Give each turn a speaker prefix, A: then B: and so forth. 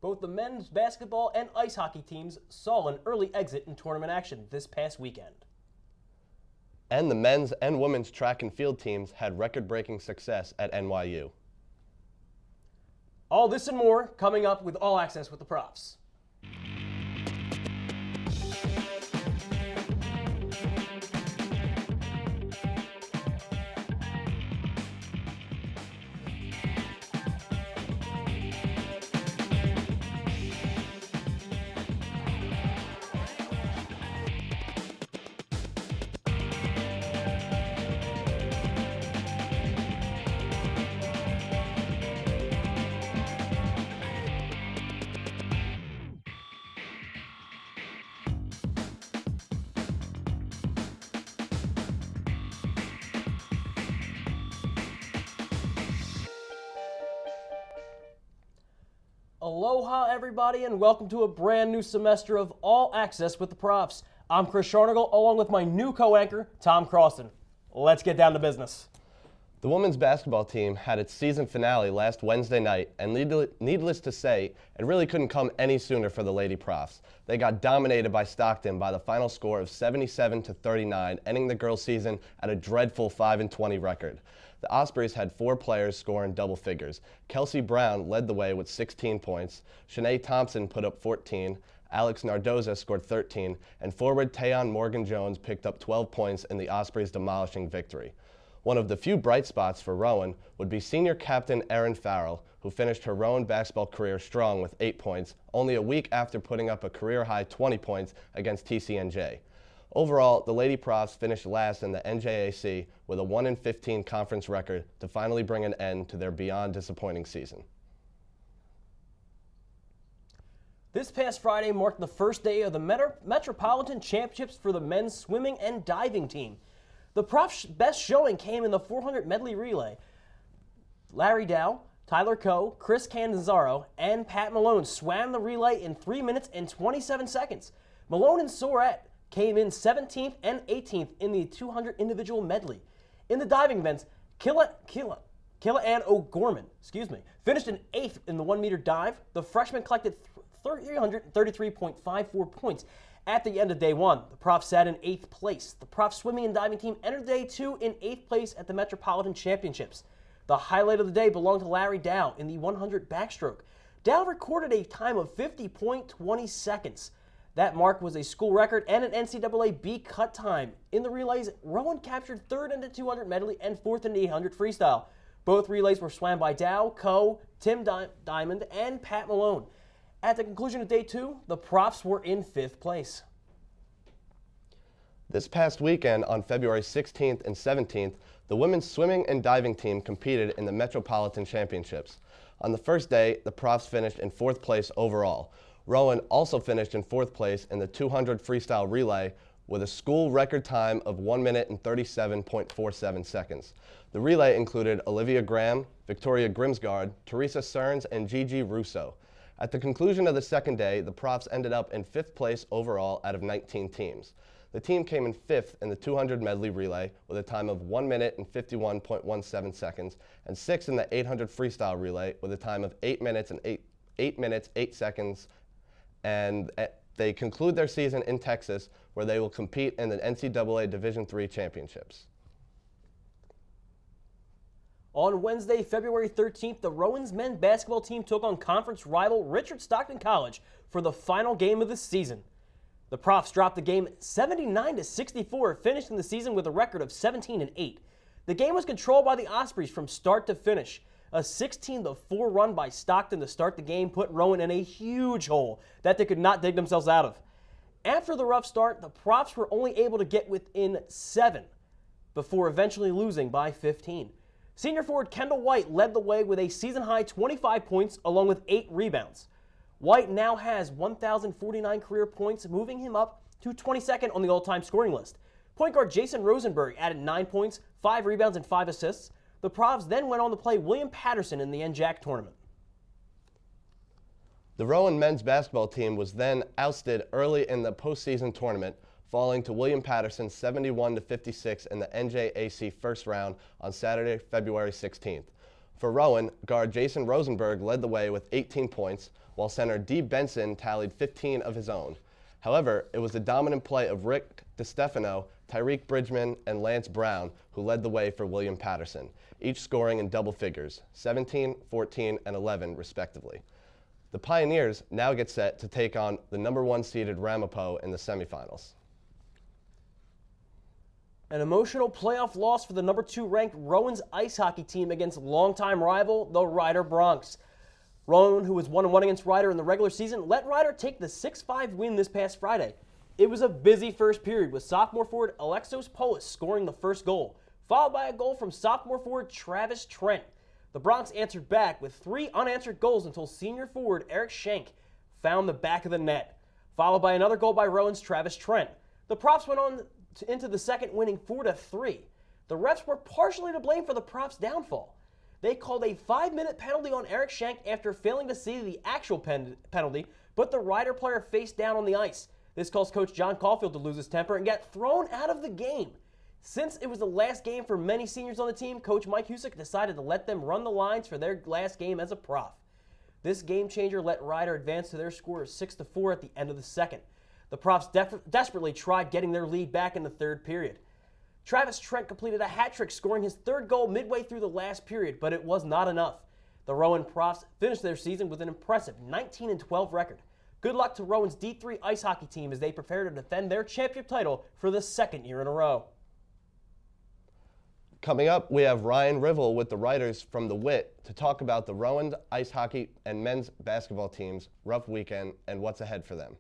A: Both the men's basketball and ice hockey teams saw an early exit in tournament action this past weekend.
B: And the men's and women's track and field teams had record-breaking success at NYU.
A: All this and more coming up with All Access with the Profs. Aloha, everybody, and welcome to a brand new semester of All Access with the Profs. I'm Chris Sharnagle, along with my new co-anchor, Tom Croston. Let's get down to business.
B: The women's basketball team had its season finale last Wednesday night, and needless to say, it really couldn't come any sooner for the Lady Profs. They got dominated by Stockton by the final score of 77-39, ending the girls' season at a dreadful 5-20 record. The Ospreys had 4 players score in double figures. Kelsey Brown led the way with 16 points, Shanae Thompson put up 14, Alex Nardoza scored 13, and forward Tayon Morgan-Jones picked up 12 points in the Ospreys' demolishing victory. One of the few bright spots for Rowan would be senior captain Erin Farrell, who finished her Rowan basketball career strong with 8 points, only a week after putting up a career-high 20 points against TCNJ. Overall, the Lady Profs finished last in the NJAC with a 1-15 conference record to finally bring an end to their beyond disappointing season.
A: This past Friday marked the first day of the Metropolitan Championships for the men's swimming and diving team. The Profs' best showing came in the 400 medley relay. Larry Dow, Tyler Coe, Chris Candanzaro, and Pat Malone swam the relay in 3 minutes and 27 seconds. Malone and Sorette came in 17th and 18th in the 200 individual medley. In the diving events, Killa Ann O'Gorman, finished in 8th in the 1-meter dive. The freshman collected 333.54 points at the end of day 1. The Profs sat in 8th place. The Profs swimming and diving team entered day 2 in 8th place at the Metropolitan Championships. The highlight of the day belonged to Larry Dow in the 100 backstroke. Dow recorded a time of 50.20 seconds. That mark was a school record and an NCAA B cut time. In the relays, Rowan captured 3rd in the 200 medley and 4th in the 800 freestyle. Both relays were swam by Dow, Coe, Tim Diamond, and Pat Malone. At the conclusion of day 2, the Profs were in 5th place.
B: This past weekend, on February 16th and 17th, the women's swimming and diving team competed in the Metropolitan Championships. On the first day, the Profs finished in 4th place overall. Rowan also finished in 4th place in the 200 freestyle relay with a school record time of 1 minute and 37.47 seconds. The relay included Olivia Graham, Victoria Grimsgard, Teresa Stearns, and Gigi Russo. At the conclusion of the second day, the Profs ended up in 5th place overall out of 19 teams. The team came in 5th in the 200 medley relay with a time of 1 minute and 51.17 seconds, and 6th in the 800 freestyle relay with a time of 8 minutes, 8 seconds, and they conclude their season in Texas, where they will compete in the NCAA Division III championships.
A: On Wednesday, February 13th, the Rowan's men's basketball team took on conference rival Richard Stockton College for the final game of the season. The Profs dropped the game 79-64, finishing the season with a record of 17-8. The game was controlled by the Ospreys from start to finish. A 16-4 run by Stockton to start the game put Rowan in a huge hole that they could not dig themselves out of. After the rough start, the Profs were only able to get within 7 before eventually losing by 15. Senior forward Kendall White led the way with a season-high 25 points along with 8 rebounds. White now has 1,049 career points, moving him up to 22nd on the all-time scoring list. Point guard Jason Rosenberg added 9 points, 5 rebounds, and 5 assists. The Profs then went on to play William Patterson in the NJAC tournament.
B: The Rowan men's basketball team was then ousted early in the postseason tournament, falling to William Patterson 71-56 in the NJAC first round on Saturday, February 16th. For Rowan, guard Jason Rosenberg led the way with 18 points, while center Dee Benson tallied 15 of his own. However, it was the dominant play of Rick DeStefano, Tyreek Bridgman, and Lance Brown who led the way for William Patterson, each scoring in double figures, 17, 14, and 11 respectively. The Pioneers now get set to take on the number 1 seeded Ramapo in the semifinals.
A: An emotional playoff loss for the number 2 ranked Rowan's ice hockey team against longtime rival, the Rider Broncs. Rowan, who was 1-1 against Rider in the regular season, let Rider take the 6-5 win this past Friday. It was a busy first period with sophomore forward Alexos Polis scoring the first goal, followed by a goal from sophomore forward Travis Trent. The Broncs answered back with 3 unanswered goals until senior forward Eric Schenk found the back of the net, followed by another goal by Rowan's Travis Trent. The Profs went on into the second, winning 4-3. The refs were partially to blame for the Profs' downfall. They called a 5-minute penalty on Eric Schenk after failing to see the actual penalty, but the Rider player faced down on the ice. This caused Coach John Caulfield to lose his temper and get thrown out of the game. Since it was the last game for many seniors on the team, Coach Mike Husick decided to let them run the lines for their last game as a prof. This game changer let Rider advance to their score of 6-4 at the end of the second. The Profs desperately tried getting their lead back in the third period. Travis Trent completed a hat trick, scoring his third goal midway through the last period, but it was not enough. The Rowan Profs finished their season with an impressive 19-12 record. Good luck to Rowan's D3 ice hockey team as they prepare to defend their championship title for the second year in a row.
B: Coming up, we have Ryan Rivel with the Riders from the WIT to talk about the Rowan ice hockey and men's basketball team's rough weekend and what's ahead for them.